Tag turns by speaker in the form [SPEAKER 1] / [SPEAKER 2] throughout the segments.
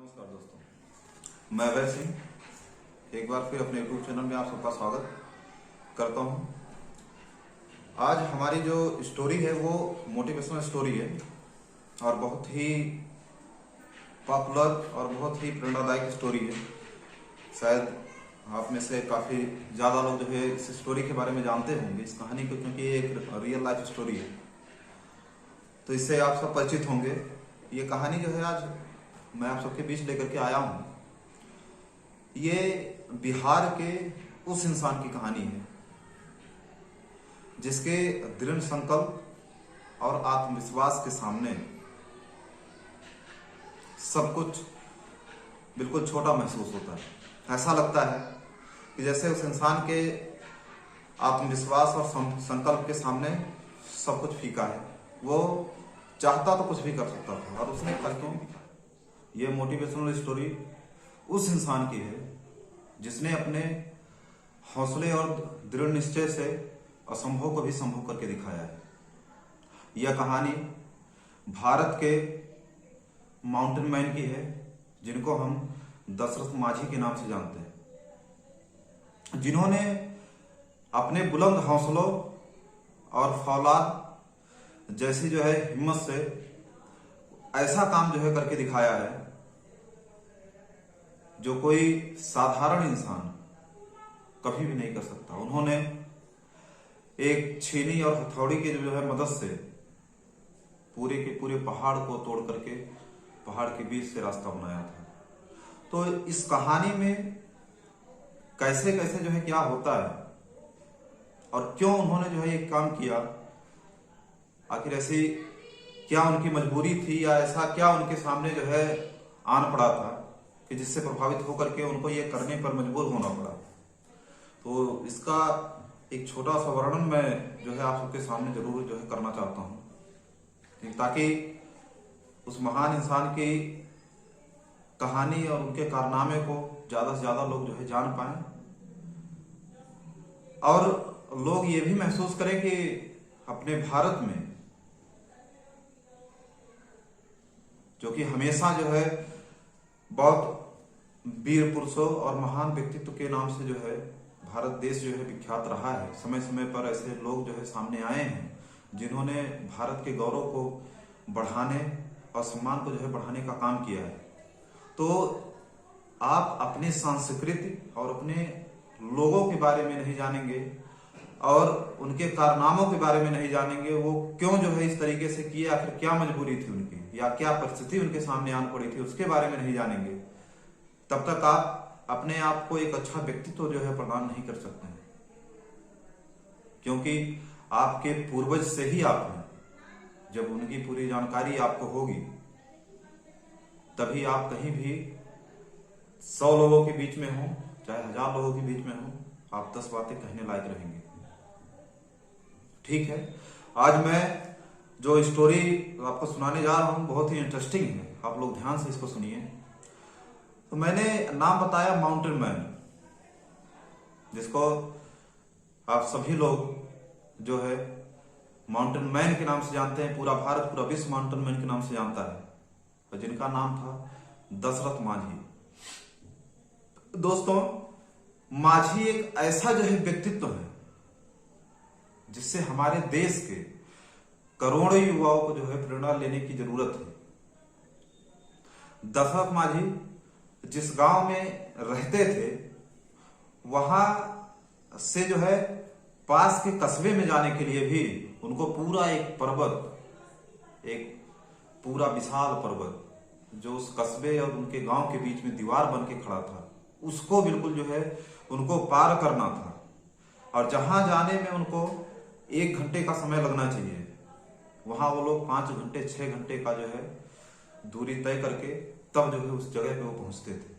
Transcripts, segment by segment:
[SPEAKER 1] नमस्कार दोस्तों, मैं अभय सिंह एक बार फिर अपने यूट्यूब चैनल में आप सबका स्वागत करता हूं। आज हमारी जो स्टोरी है वो मोटिवेशनल स्टोरी है और बहुत ही पॉपुलर और बहुत ही प्रेरणादायक स्टोरी है। शायद आप में से काफ़ी ज़्यादा लोग जो है इस स्टोरी के बारे में जानते होंगे, इस कहानी को, क्योंकि ये एक रियल लाइफ स्टोरी है, तो इससे आप सब परिचित होंगे। ये कहानी जो है आज मैं आप सबके बीच लेकर के आया हूँ। ये बिहार के उस इंसान की कहानी है जिसके दृढ़ संकल्प और आत्मविश्वास के सामने सब कुछ बिल्कुल छोटा महसूस होता है। ऐसा लगता है कि जैसे उस इंसान के आत्मविश्वास और संकल्प के सामने सब कुछ फीका है। वो चाहता तो कुछ भी कर सकता था और उसने कर क्यों। ये मोटिवेशनल स्टोरी उस इंसान की है जिसने अपने हौसले और दृढ़ निश्चय से असंभव को भी संभव करके दिखाया है। यह कहानी भारत के माउंटेन मैन की है जिनको हम दशरथ माझी के नाम से जानते हैं, जिन्होंने अपने बुलंद हौसलों और फौलाद जैसी जो है हिम्मत से ऐसा काम जो है करके दिखाया है जो कोई साधारण इंसान कभी भी नहीं कर सकता। उन्होंने एक छीनी और हथौड़ी की जो है मदद से पूरे के पूरे पहाड़ को तोड़ करके पहाड़ के बीच से रास्ता बनाया था। तो इस कहानी में कैसे कैसे जो है क्या होता है और क्यों उन्होंने जो है एक काम किया, आखिर ऐसी क्या उनकी मजबूरी थी या ऐसा क्या उनके सामने जो है आन पड़ा था कि जिससे प्रभावित होकर के उनको ये करने पर मजबूर होना पड़ा। तो इसका एक छोटा सा वर्णन मैं जो है आप सबके सामने जरूर जो है करना चाहता हूं, ताकि उस महान इंसान की कहानी और उनके कारनामे को ज्यादा से ज्यादा लोग जो है जान पाए और लोग ये भी महसूस करें कि अपने भारत में, जो कि हमेशा जो है बहुत वीर पुरुषों और महान व्यक्तित्व के नाम से जो है भारत देश जो है विख्यात रहा है। समय समय पर ऐसे लोग जो है सामने आए हैं जिन्होंने भारत के गौरव को बढ़ाने और सम्मान को जो है बढ़ाने का काम किया है। तो आप अपने संस्कृति और अपने लोगों के बारे में नहीं जानेंगे और उनके कारनामों के बारे में नहीं जानेंगे, वो क्यों जो है इस तरीके से किए, आखिर क्या मजबूरी थी उनकी या क्या परिस्थिति उनके सामने आन पड़ी थी, उसके बारे में नहीं जानेंगे, तब तक आप अपने आप को एक अच्छा व्यक्तित्व जो है प्रदान नहीं कर सकते हैं। क्योंकि आपके पूर्वज से ही आप हैं। जब उनकी पूरी जानकारी आपको होगी तभी आप कहीं भी 100 लोगों के बीच में हो, चाहे 1000 लोगों के बीच में हो, आप 10 बातें कहने लायक रहेंगे। ठीक है, आज मैं जो स्टोरी आपको सुनाने जा रहा हूं बहुत ही इंटरेस्टिंग है, आप लोग ध्यान से इसको सुनिए। तो मैंने नाम बताया माउंटेन मैन, जिसको आप सभी लोग जो है माउंटेन मैन के नाम से जानते हैं। पूरा भारत, पूरा विश्व माउंटेन मैन के नाम से जानता है, और जिनका नाम था दशरथ माझी। दोस्तों, माझी एक ऐसा जो है व्यक्तित्व है जिससे हमारे देश के करोड़ों युवाओं को जो है प्रेरणा लेने की जरूरत है। दशरथ माझी जिस गांव में रहते थे वहां से जो है पास के कस्बे में जाने के लिए भी उनको पूरा एक पर्वत, एक पूरा विशाल पर्वत जो उस कस्बे और उनके गांव के बीच में दीवार बन के खड़ा था, उसको बिल्कुल जो है उनको पार करना था। और जहां जाने में उनको 1 घंटे का समय लगना चाहिए, वहां वो लोग 5 घंटे 6 घंटे का जो है दूरी तय करके तब जो है उस जगह पे वो पहुंचते थे।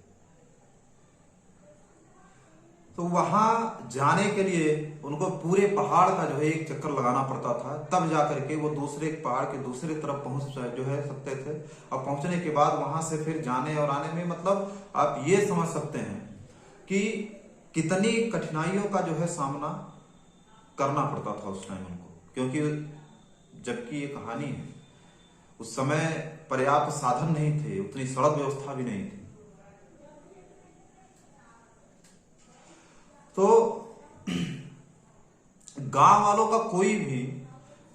[SPEAKER 1] तो वहां जाने के लिए उनको पूरे पहाड़ का जो है एक चक्कर लगाना पड़ता था, तब जाकर के वो दूसरे पहाड़ के दूसरे तरफ पहुंच जो है सकते थे। और पहुंचने के बाद वहां से फिर जाने और आने में, मतलब आप ये समझ सकते हैं कि कितनी कठिनाइयों का जो है सामना करना पड़ता था उस टाइम उनको। क्योंकि जबकि ये कहानी है उस समय पर्याप्त साधन नहीं थे, उतनी सड़क व्यवस्था भी नहीं थी। तो गांव वालों का कोई भी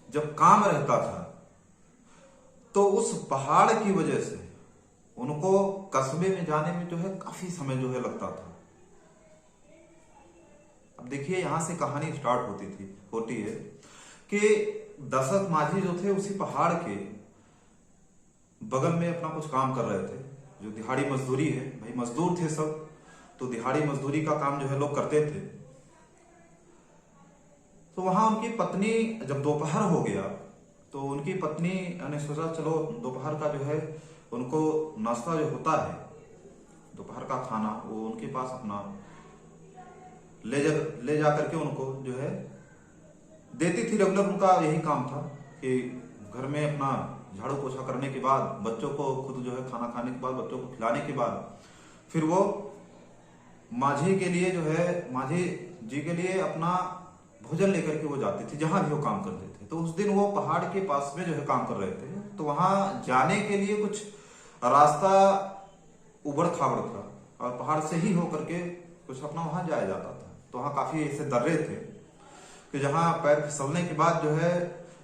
[SPEAKER 1] जब काम रहता था तो उस पहाड़ की वजह से उनको कस्बे में जाने में जो है काफी समय जो है लगता था। अब देखिए यहां से कहानी स्टार्ट होती है कि दशरथ माझी जो थे उसी पहाड़ के बगल में अपना कुछ काम कर रहे थे, जो दिहाड़ी मजदूरी है, भाई मजदूर थे सब, तो दिहाड़ी मजदूरी का काम जो है लोग करते थे। तो वहां उनकी पत्नी, जब दोपहर हो गया तो उनकी पत्नी ने सोचा चलो दोपहर का जो है उनको नाश्ता जो होता है, दोपहर का खाना, वो उनके पास अपना ले जा करके उनको जो है देती थी। रेगुलर उनका यही काम था कि घर में अपना झाड़ू पोछा करने के बाद, बच्चों को खुद जो है खाना खाने के बाद, बच्चों को खिलाने के बाद, फिर वो माझी के लिए जो है, माझी जी के लिए अपना भोजन लेकर के वो जाती थी जहां भी वो काम करते थे। तो उस दिन वो पहाड़ के पास में जो है काम कर रहे थे, तो वहां जाने के लिए कुछ रास्ता उबड़ खाबड़ था और पहाड़ से ही होकर के कुछ अपना वहां जाया जाता था। तो वहां काफी ऐसे दर्रे थे कि जहां पैर फिसलने के बाद जो है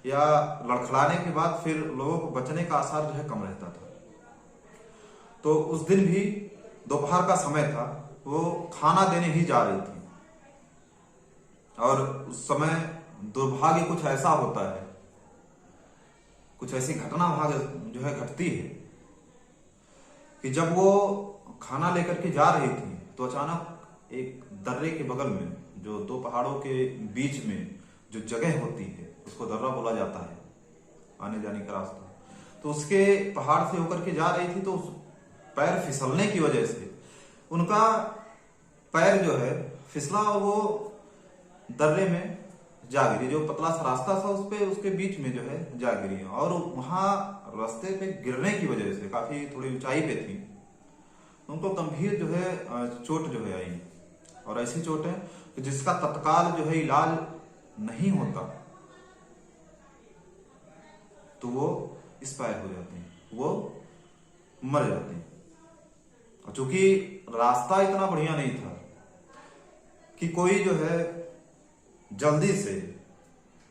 [SPEAKER 1] या लड़खड़ाने के बाद फिर लोगों को बचने का आसार जो है कम रहता था। तो उस दिन भी दोपहर का समय था, वो खाना देने ही जा रही थी और उस समय दुर्भाग्य कुछ ऐसा होता है, कुछ ऐसी घटना वहां जो है घटती है कि जब वो खाना लेकर के जा रही थी तो अचानक एक दर्रे के बगल में, जो दो पहाड़ों के बीच में जो जगह होती है उसको दर्रा बोला जाता है, आने जाने का रास्ता, तो उसके पहाड़ से होकर के जा रही थी। तो उस पैर फिसलने की वजह से उनका पैर जो है फिसला और वो दर्रे में जा गिरी। जो पतला सा रास्ता था उस पे, उसके बीच में जो है जा गिरी और वहां रास्ते पे गिरने की वजह से, काफी थोड़ी ऊंचाई पे थी, उनको गंभीर जो है चोट जो है आई। और ऐसी चोट है कि जिसका तत्काल जो है इलाज नहीं होता तो वो एक्सपायर हो जाते हैं, वो मर जाते हैं। और चूंकि रास्ता इतना बढ़िया नहीं था कि कोई जो है जल्दी से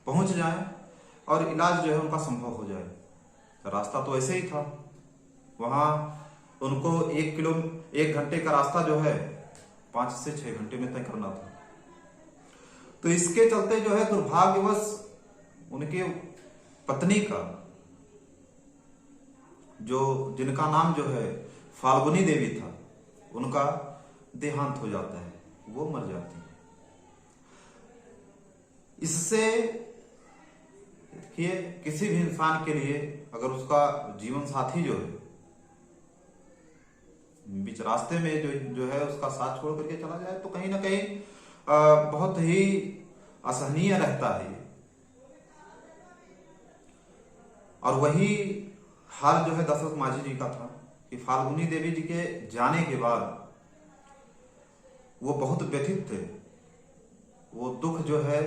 [SPEAKER 1] पहुंच जाए और इलाज जो है उनका संभव हो जाए, रास्ता तो ऐसे ही था। वहां उनको 1 घंटे का रास्ता जो है 5 से 6 घंटे में तय करना था। तो इसके चलते जो है दुर्भाग्यवश उनके पत्नी का, जो जिनका नाम जो है फाल्गुनी देवी था, उनका देहांत हो जाता है, वो मर जाती है। इससे देखिए किसी भी इंसान के लिए अगर उसका जीवन साथी जो है बीच रास्ते में जो है उसका साथ छोड़ करके चला जाए तो कहीं ना कहीं बहुत ही असहनीय रहता है। और वही हाल जो है दशरथ माझी जी का था कि फाल्गुनी देवी जी के जाने के बाद वो बहुत व्यथित थे। वो दुख जो है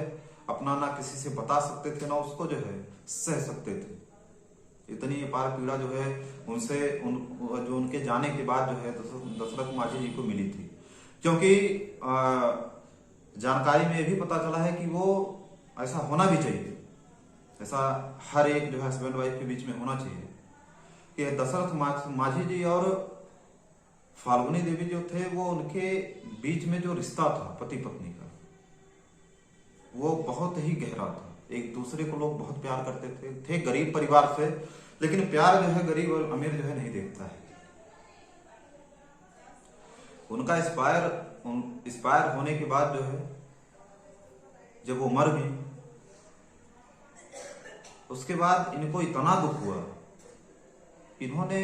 [SPEAKER 1] अपना ना किसी से बता सकते थे, ना उसको जो है सह सकते थे। इतनी अपार पीड़ा जो है उनसे जो उनके जाने के बाद जो है दशरथ माझी जी को मिली थी। क्योंकि जानकारी में ये भी पता चला है कि वो ऐसा होना भी चाहिए, ऐसा हर एक जो है हस्बैंड वाइफ के बीच में होना चाहिए कि दशरथ माझी जी और फाल्गुनी देवी जो थे वो उनके बीच में जो रिश्ता था पति पत्नी का, वो बहुत ही गहरा था। एक दूसरे को लोग बहुत प्यार करते थे गरीब परिवार से, लेकिन प्यार जो है गरीब और अमीर जो है नहीं देखता है। उनका एक्सपायर होने के बाद जो है जब वो मर गई, उसके बाद इनको इतना दुख हुआ, इन्होंने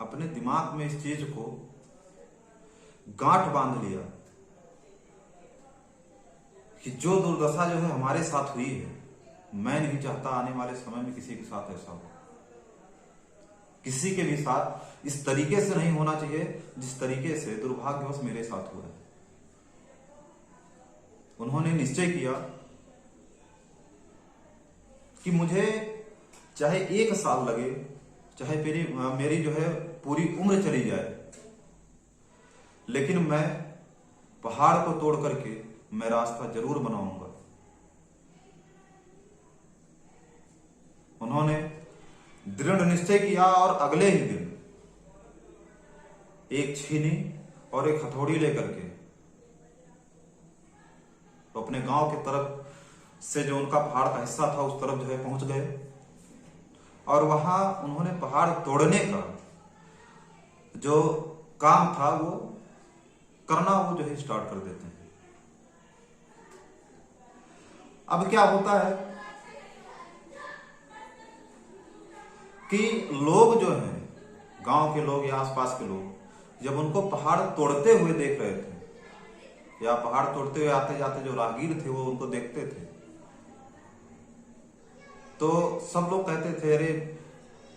[SPEAKER 1] अपने दिमाग में इस चीज को गांठ बांध लिया कि जो दुर्दशा जो है हमारे साथ हुई है, मैं नहीं चाहता आने वाले समय में किसी के साथ ऐसा हो। किसी के भी साथ इस तरीके से नहीं होना चाहिए जिस तरीके से दुर्भाग्यवश मेरे साथ हुआ है। उन्होंने निश्चय किया कि मुझे चाहे 1 साल लगे, चाहे मेरी जो है पूरी उम्र चली जाए, लेकिन मैं पहाड़ को तोड़ करके मैं रास्ता जरूर बनाऊंगा। उन्होंने दृढ़ निश्चय किया और अगले ही दिन एक छीनी और एक हथौड़ी लेकर के तो अपने गांव की तरफ से जो उनका पहाड़ का हिस्सा था उस तरफ जो है पहुंच गए, और वहां उन्होंने पहाड़ तोड़ने का जो काम था वो करना वो जो है स्टार्ट कर देते हैं। अब क्या होता है कि लोग जो हैं, गांव के लोग या आसपास के लोग, जब उनको पहाड़ तोड़ते हुए देख रहे थे या पहाड़ तोड़ते हुए आते जाते जो राहगीर थे वो उनको देखते थे, तो सब लोग कहते थे अरे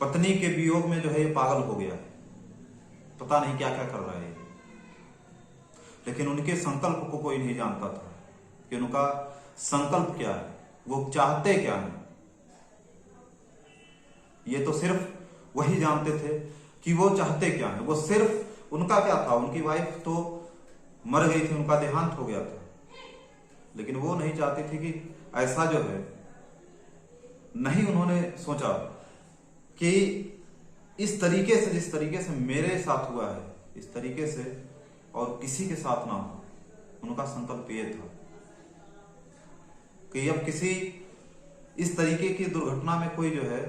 [SPEAKER 1] पत्नी के वियोग में जो है ये पागल हो गया है, पता नहीं क्या क्या कर रहा है। लेकिन उनके संकल्प को कोई नहीं जानता था कि उनका संकल्प क्या है, वो चाहते क्या है। ये तो सिर्फ वही जानते थे कि वो चाहते क्या है। वो सिर्फ उनका क्या था, उनकी वाइफ तो मर गई थी, उनका देहांत हो गया था, लेकिन वो नहीं चाहती थी कि ऐसा जो है, नहीं उन्होंने सोचा कि इस तरीके से, जिस तरीके से मेरे साथ हुआ है, इस तरीके से और किसी के साथ ना हो। उनका संकल्प ये था कि अब किसी इस तरीके की दुर्घटना में कोई जो है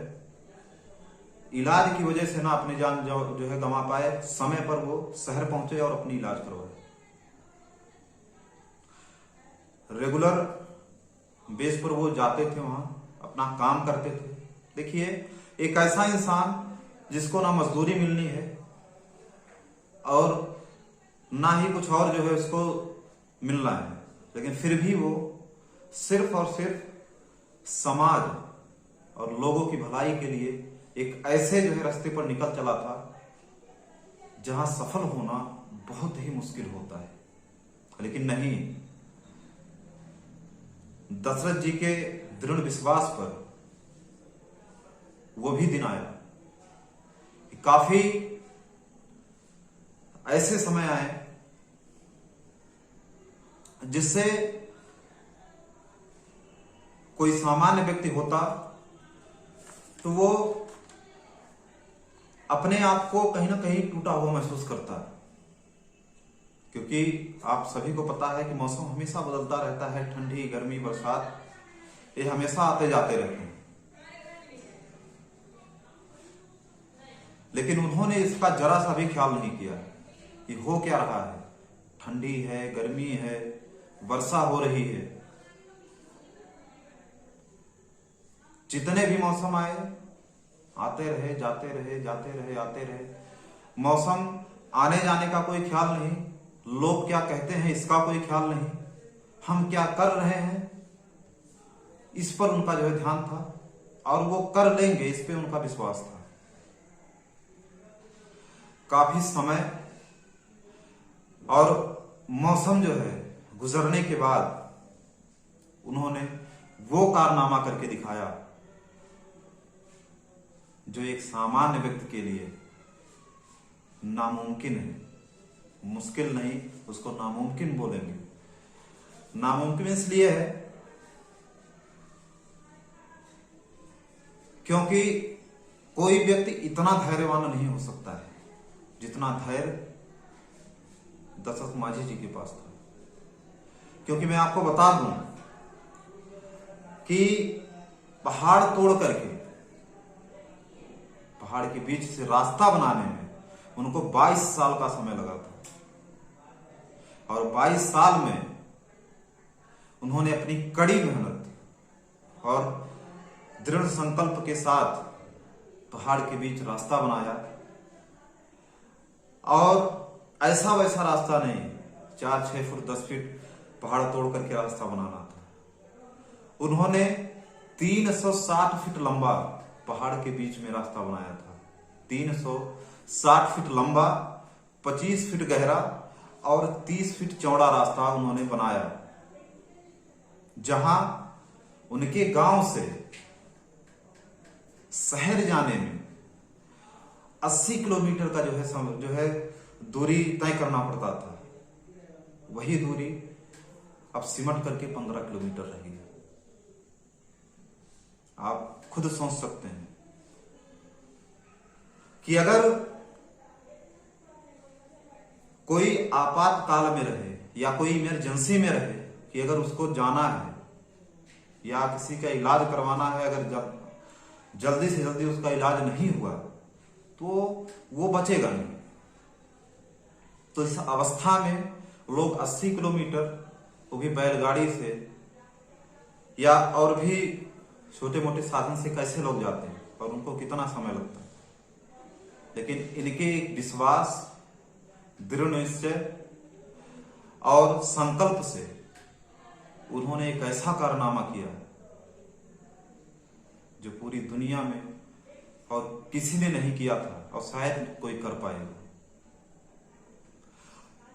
[SPEAKER 1] इलाज की वजह से ना अपनी जान जो है गंवा पाए, समय पर वो शहर पहुंचे और अपनी इलाज करवाए। रेगुलर बेस पर वो जाते थे, वहां अपना काम करते थे। देखिए, एक ऐसा इंसान जिसको ना मजदूरी मिलनी है और ना ही कुछ और जो है उसको मिलना है, लेकिन फिर भी वो सिर्फ और सिर्फ समाज और लोगों की भलाई के लिए एक ऐसे जो है रास्ते पर निकल चला था जहां सफल होना बहुत ही मुश्किल होता है। लेकिन नहीं, दशरथ जी के दृढ़ विश्वास पर वो भी दिन आया कि काफी ऐसे समय आए जिससे कोई सामान्य व्यक्ति होता तो वो अपने आप को कहीं ना कहीं टूटा हुआ महसूस करता, क्योंकि आप सभी को पता है कि मौसम हमेशा बदलता रहता है। ठंडी, गर्मी, बरसात ये हमेशा आते जाते रहते हैं, लेकिन उन्होंने इसका जरा सा भी ख्याल नहीं किया कि हो क्या रहा है। ठंडी है, गर्मी है, वर्षा हो रही है, जितने भी मौसम आए आते रहे, जाते रहे, जाते रहे, आते रहे। मौसम आने जाने का कोई ख्याल नहीं, लोग क्या कहते हैं इसका कोई ख्याल नहीं, हम क्या कर रहे हैं इस पर उनका जो है ध्यान था, और वो कर लेंगे इस पे उनका विश्वास था। काफी समय और मौसम जो है गुजरने के बाद उन्होंने वो कारनामा करके दिखाया जो एक सामान्य व्यक्ति के लिए नामुमकिन है। मुश्किल नहीं, उसको नामुमकिन बोलेंगे। नामुमकिन इसलिए है क्योंकि कोई व्यक्ति इतना धैर्यवान नहीं हो सकता है जितना धैर्य दशरथ माझी जी के पास था। क्योंकि मैं आपको बता दूं कि पहाड़ तोड़ करके पहाड़ के बीच से रास्ता बनाने में उनको 22 साल का समय लगा था, और 22 साल में उन्होंने अपनी कड़ी मेहनत और दृढ़ संकल्प के साथ पहाड़ के बीच रास्ता बनाया। और ऐसा वैसा रास्ता नहीं, 4-6 फुट 10 फीट पहाड़ तोड़ करके रास्ता बनाना था। उन्होंने 360 फीट लंबा पहाड़ के बीच में रास्ता बनाया था। 360 फीट लंबा, 25 फीट गहरा और 30 फीट चौड़ा रास्ता उन्होंने बनाया, जहां उनके गांव से शहर जाने में 80 किलोमीटर का जो है दूरी तय करना पड़ता था, वही दूरी अब सिमट करके 15 किलोमीटर रही है। आप खुद सोच सकते हैं कि अगर कोई आपातकाल में रहे या कोई इमरजेंसी में रहे कि अगर उसको जाना है या किसी का इलाज करवाना है, अगर जल्दी से जल्दी उसका इलाज नहीं हुआ तो वो बचेगा नहीं। तो इस अवस्था में लोग 80 किलोमीटर, वो भी बैलगाड़ी से या और भी छोटे मोटे साधन से कैसे लोग जाते हैं और उनको कितना समय लगता है। लेकिन इनके एक विश्वास, दृढ़ निश्चय और संकल्प से उन्होंने एक ऐसा कारनामा किया जो पूरी दुनिया में और किसी ने नहीं किया था और शायद कोई कर पाएगा।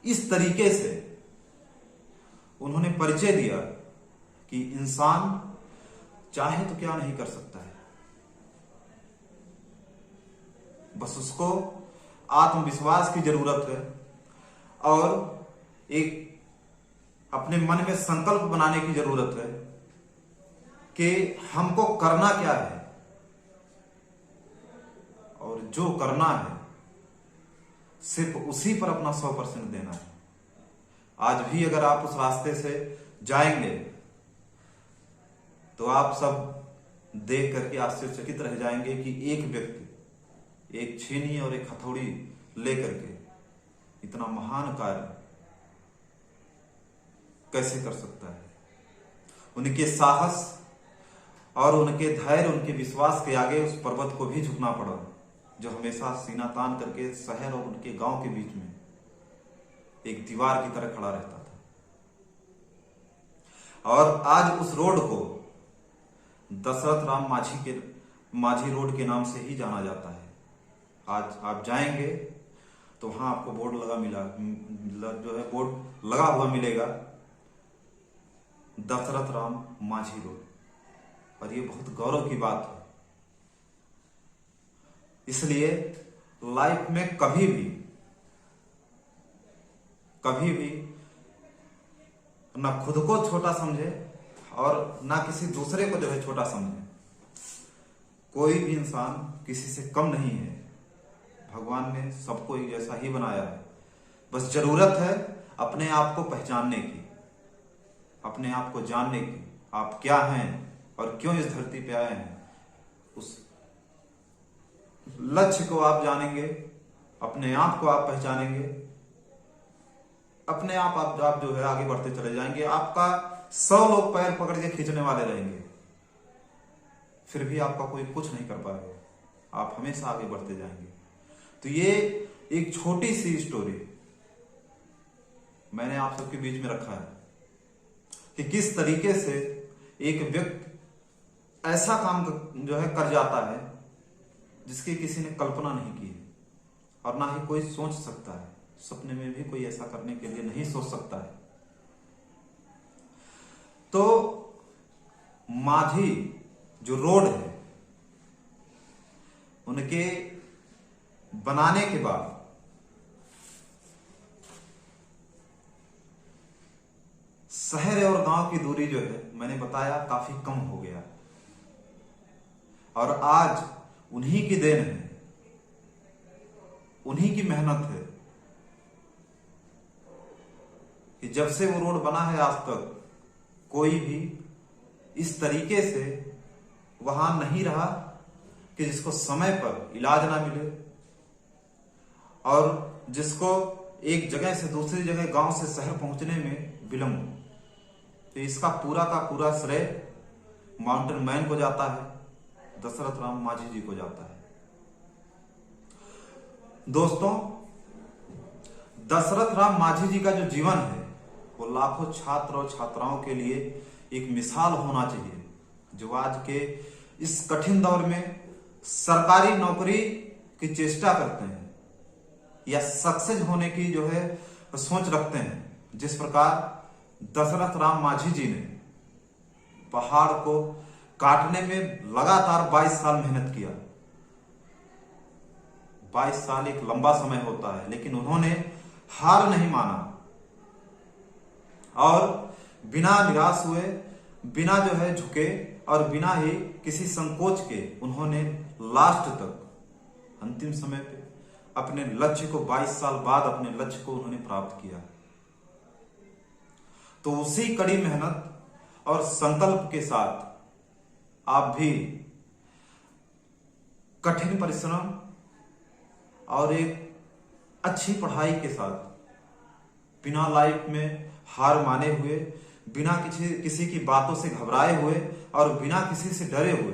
[SPEAKER 1] इस तरीके से उन्होंने परिचय दिया कि इंसान चाहे तो क्या नहीं कर सकता है, बस उसको आत्मविश्वास की जरूरत है और एक अपने मन में संकल्प बनाने की जरूरत है कि हमको करना क्या है और जो करना है सिर्फ उसी पर अपना 100% देना है। आज भी अगर आप उस रास्ते से जाएंगे तो आप सब देख करके आश्चर्यचकित रह जाएंगे कि एक व्यक्ति एक छेनी और एक हथौड़ी लेकर के इतना महान कार्य कैसे कर सकता है। उनके साहस और उनके धैर्य, उनके विश्वास के आगे उस पर्वत को भी झुकना पड़ा जो हमेशा सीना तान करके शहर और उनके गांव के बीच में एक दीवार की तरह खड़ा रहता था। और आज उस रोड को दशरथ राम माझी रोड के नाम से ही जाना जाता है। आज आप जाएंगे तो वहां आपको बोर्ड बोर्ड लगा हुआ मिलेगा, दशरथ राम माझी रोड। और ये बहुत गौरव की बात है। इसलिए लाइफ में कभी भी ना खुद को छोटा समझे और ना किसी दूसरे को जो है छोटा समझे। कोई भी इंसान किसी से कम नहीं है। भगवान ने सबको एक जैसा ही बनाया है। बस जरूरत है अपने आप को पहचानने की, अपने आप को जानने की। आप क्या हैं और क्यों इस धरती पे आए हैं, उस लक्ष्य को आप जानेंगे, अपने आप को आप पहचानेंगे, अपने आप जो है आगे बढ़ते चले जाएंगे। आपका 100 लोग पैर पकड़ के खींचने वाले रहेंगे, फिर भी आपका कोई कुछ नहीं कर पाएगा। आप हमेशा आगे बढ़ते जाएंगे। तो ये एक छोटी सी स्टोरी मैंने आप सबके बीच में रखा है कि किस तरीके से एक व्यक्ति ऐसा काम जो है कर जाता है जिसकी किसी ने कल्पना नहीं की है और ना ही कोई सोच सकता है। सपने में भी कोई ऐसा करने के लिए नहीं सोच सकता है। तो माझी जो रोड है उनके बनाने के बाद शहर और गांव की दूरी जो है मैंने बताया काफी कम हो गया। और आज उन्हीं की देन है, उन्हीं की मेहनत है कि जब से वो रोड बना है आज तक कोई भी इस तरीके से वहां नहीं रहा कि जिसको समय पर इलाज ना मिले और जिसको एक जगह से दूसरी जगह, गांव से शहर पहुंचने में विलंब। तो इसका पूरा का पूरा श्रेय माउंटेन मैन को जाता है, दशरथ राम माझी जी को जाता है। दोस्तों, दशरथ राम माझी जी का जो जीवन है वो लाखों छात्र और छात्राओं के लिए एक मिसाल होना चाहिए, जो आज के इस कठिन दौर में सरकारी नौकरी की चेष्टा करते हैं या सक्सेस होने की जो है सोच रखते हैं। जिस प्रकार दशरथ राम माझी जी ने पहाड़ को काटने में लगातार 22 साल मेहनत किया। 22 साल एक लंबा समय होता है, लेकिन उन्होंने हार नहीं माना और बिना निराश हुए, बिना जो है झुके और बिना ही किसी संकोच के उन्होंने लास्ट तक अंतिम समय पे अपने लक्ष्य को 22 साल बाद अपने लक्ष्य को उन्होंने प्राप्त किया। तो उसी कड़ी मेहनत और संकल्प के साथ आप भी कठिन परिश्रम और एक अच्छी पढ़ाई के साथ बिना लाइफ में हार माने हुए, बिना किसी की बातों से घबराए हुए और बिना किसी से डरे हुए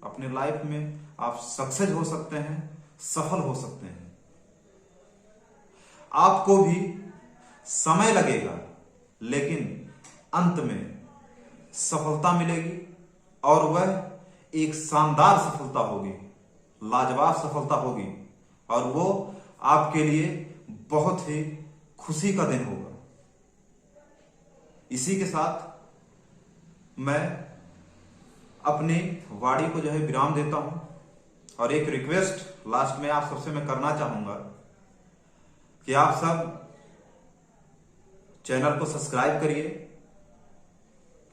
[SPEAKER 1] अपने लाइफ में आप सक्सेस हो सकते हैं, सफल हो सकते हैं। आपको भी समय लगेगा, लेकिन अंत में सफलता मिलेगी और वह एक शानदार सफलता होगी, लाजवाब सफलता होगी और वो आपके लिए बहुत ही खुशी का दिन होगा। इसी के साथ मैं अपनी वाणी को जो है विराम देता हूं और एक रिक्वेस्ट लास्ट में आप सबसे मैं करना चाहूंगा कि आप सब चैनल को सब्सक्राइब करिए,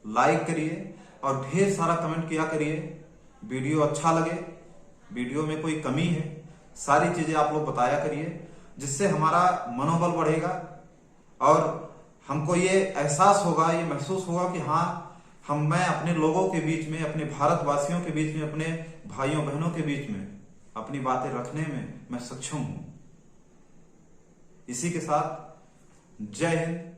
[SPEAKER 1] लाइक करिए और ढेर सारा कमेंट किया करिए। वीडियो अच्छा लगे, वीडियो में कोई कमी है, सारी चीजें आप लोग बताया करिए, जिससे हमारा मनोबल बढ़ेगा और हमको ये एहसास होगा, ये महसूस होगा कि हाँ, मैं अपने लोगों के बीच में, अपने भारतवासियों के बीच में, अपने भाइयों बहनों के बीच में अपनी बातें रखने में मैं सक्षम हूं। इसी के साथ जय हिंद,